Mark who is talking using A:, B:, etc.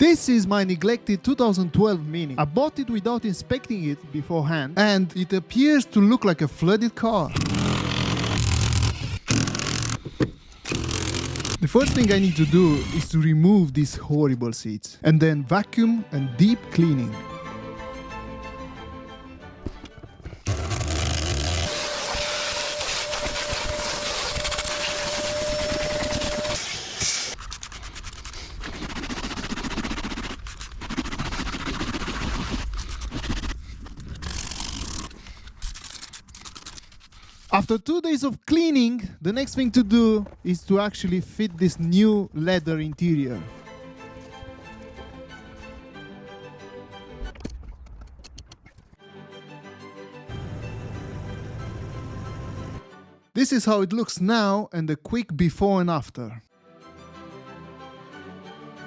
A: This is my neglected 2012 Mini. I bought it without inspecting it beforehand, and it appears to look like a flooded car. The first thing I need to do is to remove these horrible seats, and then vacuum and deep cleaning. After 2 days of cleaning, the next thing to do is to actually fit this new leather interior. This is how it looks now, and a quick before and after.